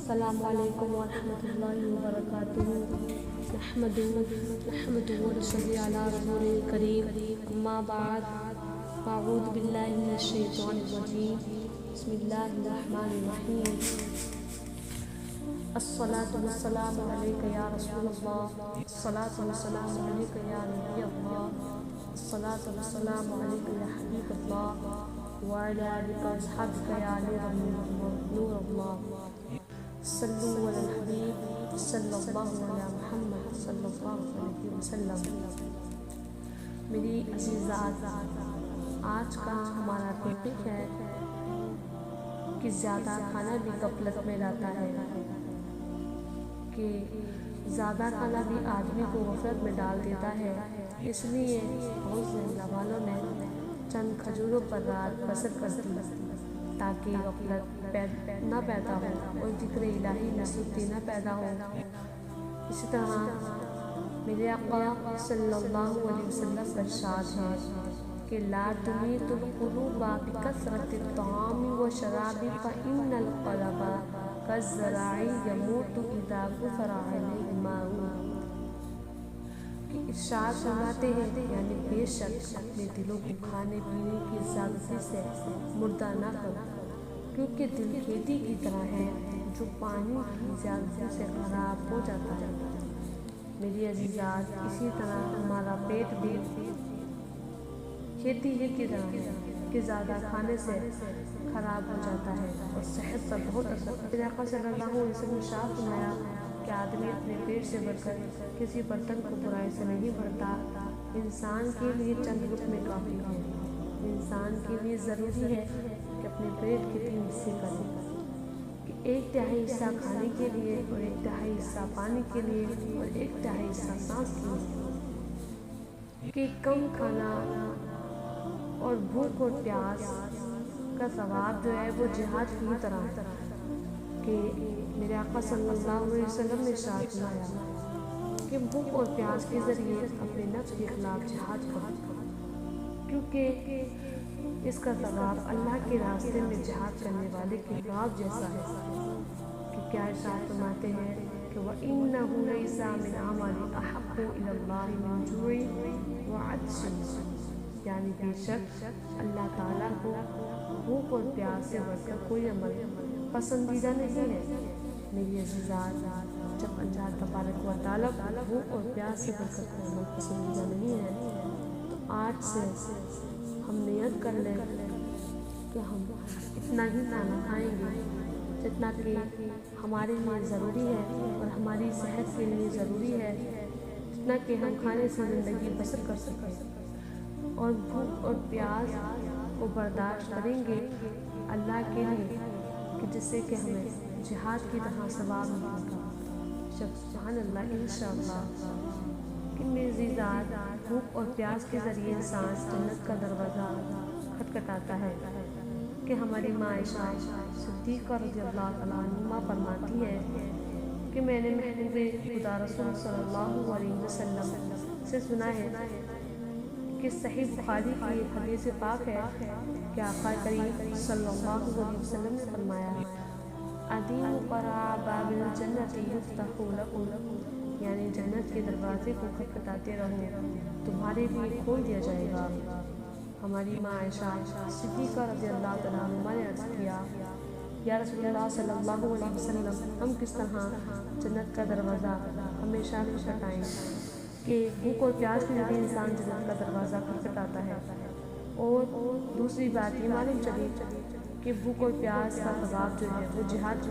السلام علیکم ورحمۃ اللہ وبرکاتہ۔ نحمده ونصلي علی رسول کریم، اما بعد، اعوذ باللہ من الشیطان الرجیم، بسم اللہ الرحمن الرحیم۔ الصلاۃ والسلام علیک یا رسول اللہ، الصلاۃ والسلام علیک یا نبی اللہ، الصلاۃ والسلام علیک یا حبیب اللہ، وعلی آلک واصحابک یا نور اللہ۔ صلو علی الحبیب صلی اللہ علیہ محمد صلی اللہ علیہ وسلم۔ میری عزیزات، آج کا ہمارا ٹاپک ہے کہ زیادہ کھانا بھی غفلت میں لاتا ہے، کہ زیادہ کھانا بھی آدمی کو غفلت میں ڈال دیتا ہے۔ اس لیے بہت سے علماء والوں نے چند کھجوروں پر رات بسر کر دی تاکہ غفلت نہ پیدا ہو اور ذکر الہی میں سستی نہ پیدا ہو۔ اسی طرح میرے آقا صلی اللہ علیہ وسلم کا ارشاد ہے کہ لا تمیت القلوب بکثرت الطعام والشراب فإن القلب كالزرع يموت إذا كثر عليه الماء۔ ارشاد فرماتے ہیں یعنی بے شک اپنے دلوں کو کھانے پینے کی زیادتی سے مردہ نہ کرو، کیونکہ دل کھیتی کی طرح ہے جو پانی کی زیادتی سے خراب ہو جاتا ہے۔ میری عزیزات، اسی طرح ہمارا پیٹ بھی کھیتی کی طرح ہے کہ زیادہ کھانے سے خراب ہو جاتا ہے اور صحت پر بہت اثر۔ میرے آقا صلی اللہ علیہ وسلم نے ارشاد فرمایا کہ آدمی اپنے پیٹ سے بڑھ کر کسی برتن کو برائی سے نہیں بھرتا۔ انسان کے لیے چند لقمے کافی ہے۔ انسان کے لیے ضروری ہے کہ اپنے پیٹ کے 3 حصے کرے، کہ 1/3 حصہ کھانے کے لیے اور 1/2 حصہ پانی کے لیے اور 1/2 حصہ سانس کے لیے، کہ کم کھانا اور بھوک اور پیاس کا ثواب جو ہے وہ جہاد کی طرح ہے، کہ میرے آقا صلی اللہ علیہ وسلم نے ارشاد فرمایا کہ بھوک اور پیاس کے ذریعے اپنے نفس کے خلاف جہاد کرو، کیونکہ اس کا ثواب اللہ کے راستے میں جہاد کرنے والے کے ثواب جیسا ہے۔ کہ کیا ارشاد فرماتے ہیں کہ وَإِنَّهُ لَيْسَ مِنْ عَمَلٍ أَحَبُّ إِلَى اللَّهِ مِنْ جُوعٍ وَعَطْشٍ، یعنی بے شک اللہ تعالیٰ کو بھوک اور پیاس سے بڑھ کر کوئی عمل پسندیدہ نہیں ہے۔ میری عزیزات، جب اللہ تبارک و تعالیٰ کو بھوک اور پیاس سے بڑھ کر کوئی عمل پسندیدہ نہیں ہے تو آج سے ہم نیت کر لیں کہ ہم اتنا ہی کھانا کھائیں گے جتنا کہ ہمارے لیے ضروری ہے اور ہماری صحت کے لیے ضروری ہے، جتنا کہ ہم کھانے سے زندگی بسر کر سکیں، اور بھوک اور پیاس کو برداشت کریں گے اللہ کے لیے، کہ جس سے کہ ہمیں جہاد کی طرح ثواب ملے گا۔ سبحان اللہ، انشاءاللہ۔ کہ میری عزیزات، بھوک اور پیاس کے ذریعے انسان جنت کا دروازہ کھٹکھٹاتا ہے، کہ ہماری ماں عائشہ صدیقہ رضی اللہ عنہا فرماتی ہے کہ میں نے محبوب خدا رسول صلی اللہ علیہ وسلم سے سنا ہے کہ صحیح بخاری کی ایک حدیث پاک ہے کہ آقا کریم صلی اللہ علیہ وسلم نے فرمایا ادیموا قرع باب الجنۃ یفتح لکم، یعنی جنت کے دروازے کو کھٹکھٹاتے رہو، تمہارے لیے کھول دیا جائے گا۔ ہماری ماں عائشہ صدیقہ رضی اللہ تعالیٰ عنہا نے عرض کیا یا رسول اللہ صلی اللہ علیہ وسلم، ہم کس طرح جنت کا دروازہ ہمیشہ کھٹکھٹائیں کہ بھوک اور پیاس کے ذریعے انسان جنت کا دروازہ کھٹکھٹاتا ہے، اور دوسری بات یہ معلوم چلی کہ بھوک اور پیاس کا ثواب جو ہے وہ جہاد